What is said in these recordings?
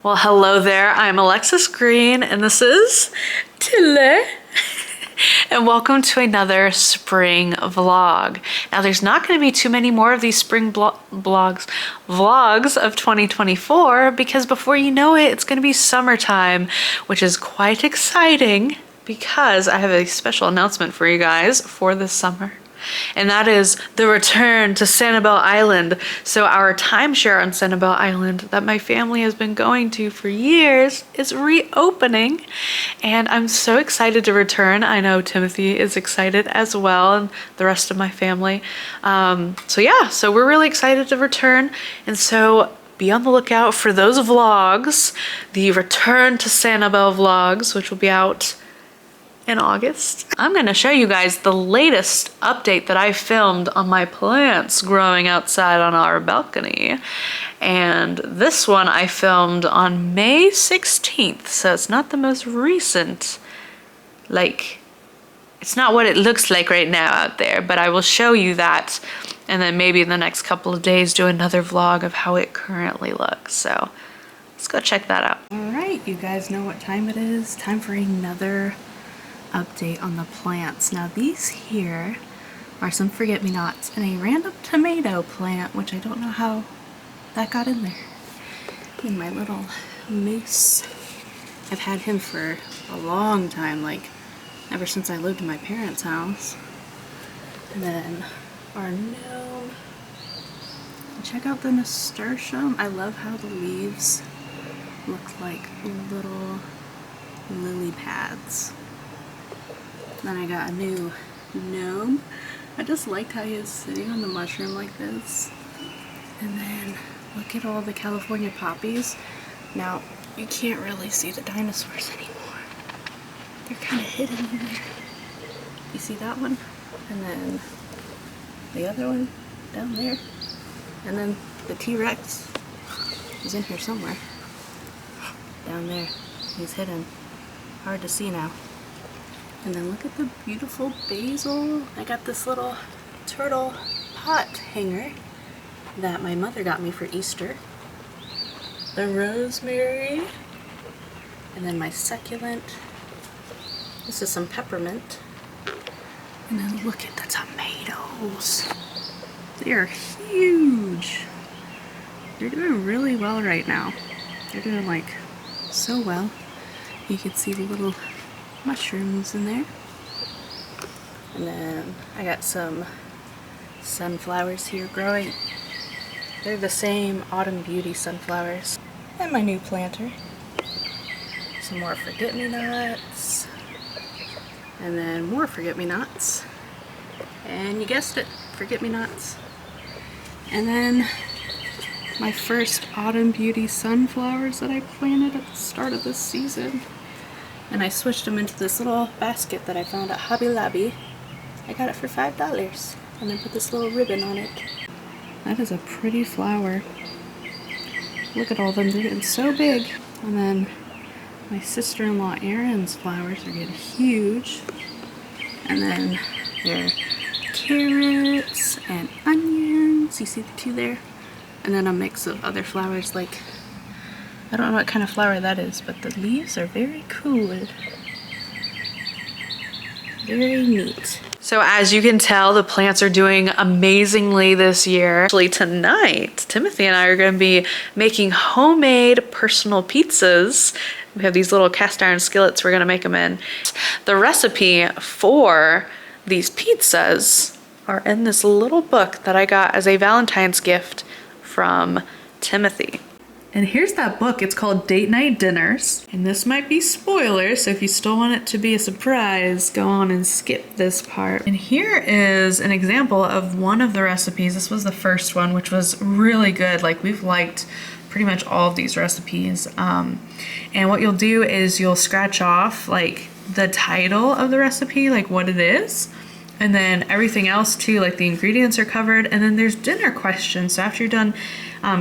Well, hello there. I'm Alexis Green, and this is Tille. And welcome to another spring vlog. Now, there's not going to be too many more of these spring vlogs of 2024 because before you know it, it's going to be summertime, which is quite exciting because I have a special announcement for you guys for this summer. And that is the return to Sanibel Island. So our timeshare on Sanibel Island that my family has been going to for years is reopening. And I'm so excited to return. I know Timothy is excited as well, and the rest of my family. So we're really excited to return. And so be on the lookout for those vlogs, the Return to Sanibel vlogs, which will be out in August. I'm gonna show you guys the latest update that I filmed on my plants growing outside on our balcony. And this one I filmed on May 16th, so it's not the most recent, it's not what it looks like right now out there, but I will show you that, and then maybe in the next couple of days do another vlog of how it currently looks. So let's go check that out. All right, you guys know what time it is. Time for another update on the plants. Now these here are some forget-me-nots and a random tomato plant, which I don't know how that got in there. And my little moose, I've had him for a long time, like ever since I lived in my parents' house. And then our gnome. Check out the nasturtium. I love how the leaves look like little lily pads. Then I got a new gnome. I just liked how he was sitting on the mushroom like this. And then look at all the California poppies. Now, you can't really see the dinosaurs anymore. They're kind of hidden in there. You see that one? And then the other one down there. And then the T-Rex is in here somewhere. Down there. He's hidden. Hard to see now. And then look at the beautiful basil. I got this little turtle pot hanger that my mother got me for Easter. The rosemary. And then my succulent. This is some peppermint. And then look at the tomatoes. They are huge. They're doing really well right now. They're doing like so well. You can see the little mushrooms in there. And then I got some sunflowers here growing. They're the same Autumn Beauty sunflowers. And my new planter. Some more forget-me-nots. And then more forget-me-nots. And you guessed it, forget-me-nots. And then my first Autumn Beauty sunflowers that I planted at the start of this season. And I switched them into this little basket that I found at Hobby Lobby. I got it for $5 and then put this little ribbon on it. That is a pretty flower. Look at all of them, they're getting so big. And then my sister-in-law Erin's flowers are getting huge. And then there are carrots and onions. You see the two there? And then a mix of other flowers like, I don't know what kind of flower that is, but the leaves are very cool. Very neat. So as you can tell, the plants are doing amazingly this year. Actually tonight, Timothy and I are going to be making homemade personal pizzas. We have these little cast iron skillets we're going to make them in. The recipe for these pizzas are in this little book that I got as a Valentine's gift from Timothy. And here's that book. It's called Date Night Dinners. And this might be spoilers, so if you still want it to be a surprise, go on and skip this part. And here is an example of one of the recipes. This was the first one, which was really good. Like, we've liked pretty much all of these recipes. And what you'll do is you'll scratch off like the title of the recipe, like what it is. And then everything else too, like the ingredients are covered. And then there's dinner questions. So after you're done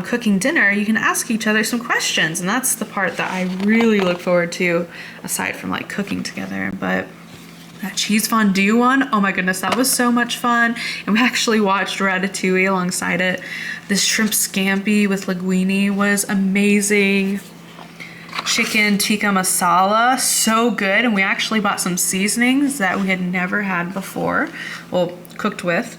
cooking dinner, you can ask each other some questions. And that's the part that I really look forward to, aside from like cooking together. But that cheese fondue one, oh my goodness, that was so much fun. And we actually watched Ratatouille alongside it. This shrimp scampi with linguine was amazing. chicken tikka masala, so good. And we actually bought some seasonings that we had never had before, well, cooked with.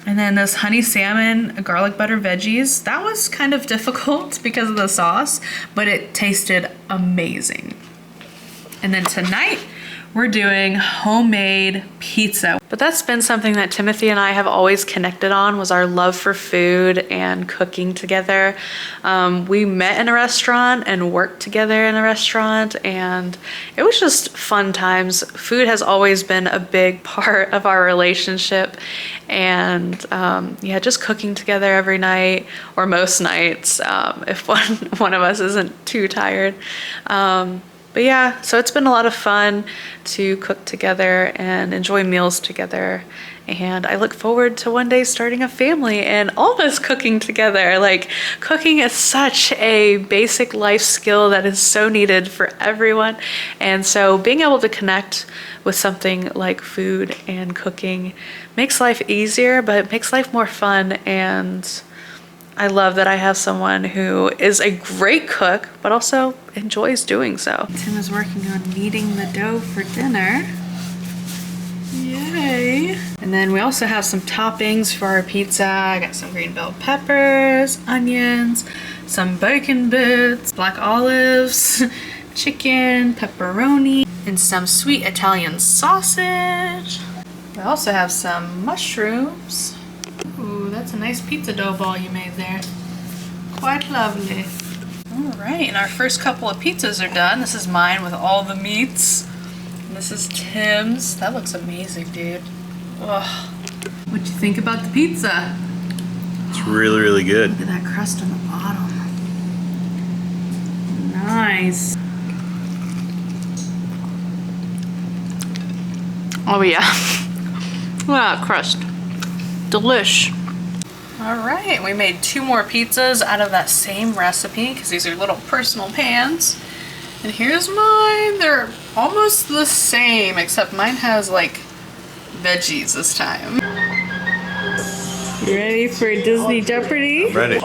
And then this honey salmon, garlic butter veggies. That was kind of difficult because of the sauce, but it tasted amazing. And then tonight, we're doing homemade pizza. But that's been something that Timothy and I have always connected on, was our love for food and cooking together. We met in a restaurant and worked together in a restaurant, and it was just fun times. Food has always been a big part of our relationship, and yeah, just cooking together every night, or most nights, if one of us isn't too tired. But yeah, so it's been a lot of fun to cook together and enjoy meals together. And I look forward to one day starting a family and all of us cooking together. Like, cooking is such a basic life skill that is so needed for everyone. And so being able to connect with something like food and cooking makes life easier, but it makes life more fun. And I love that I have someone who is a great cook, but also enjoys doing so. Tim is working on kneading the dough for dinner. Yay! And then we also have some toppings for our pizza. I got some green bell peppers, onions, some bacon bits, black olives, chicken, pepperoni, and some sweet Italian sausage. We also have some mushrooms. Ooh, that's a nice pizza dough ball you made there. Quite lovely. All right, and our first couple of pizzas are done. This is mine with all the meats. And this is Tim's. That looks amazing, dude. Ugh. What'd you think about the pizza? It's really, really good. Look at that crust on the bottom. Nice. Oh yeah. Look at that crust. Delish. All right, we made 2 more pizzas out of that same recipe because these are little personal pans. And here's mine. They're almost the same, except mine has like veggies this time. You ready for Disney Jeopardy? I'm ready.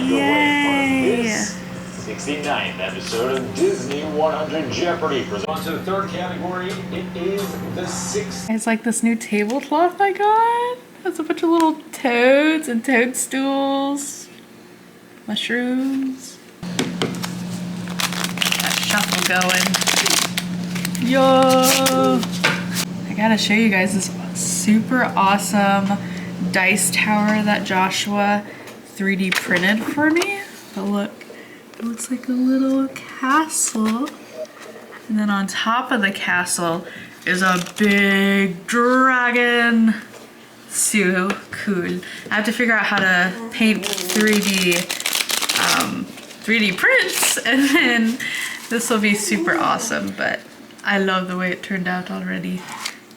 Yay! 69th episode of Disney 100 Jeopardy! On to the third category, it is the 6th. It's like this new tablecloth I got. Has a bunch of little toads and toadstools, mushrooms. Got a shuffle going. Yo! I gotta show you guys this super awesome dice tower that Joshua 3D printed for me. But look, it looks like a little castle. And then on top of the castle is a big dragon. So cool. I have to figure out how to paint 3D prints, and then this will be super awesome, but I love the way it turned out already.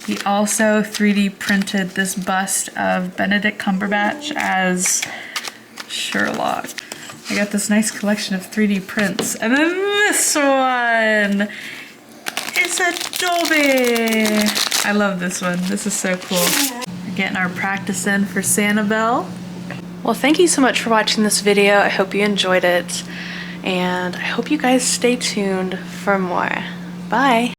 He also 3D printed this bust of Benedict Cumberbatch as Sherlock. I got this nice collection of 3D prints. And then this one! It's Adobe! I love this one. This is so cool. We're getting our practice in for Sanibel. Well, thank you so much for watching this video. I hope you enjoyed it. And I hope you guys stay tuned for more. Bye!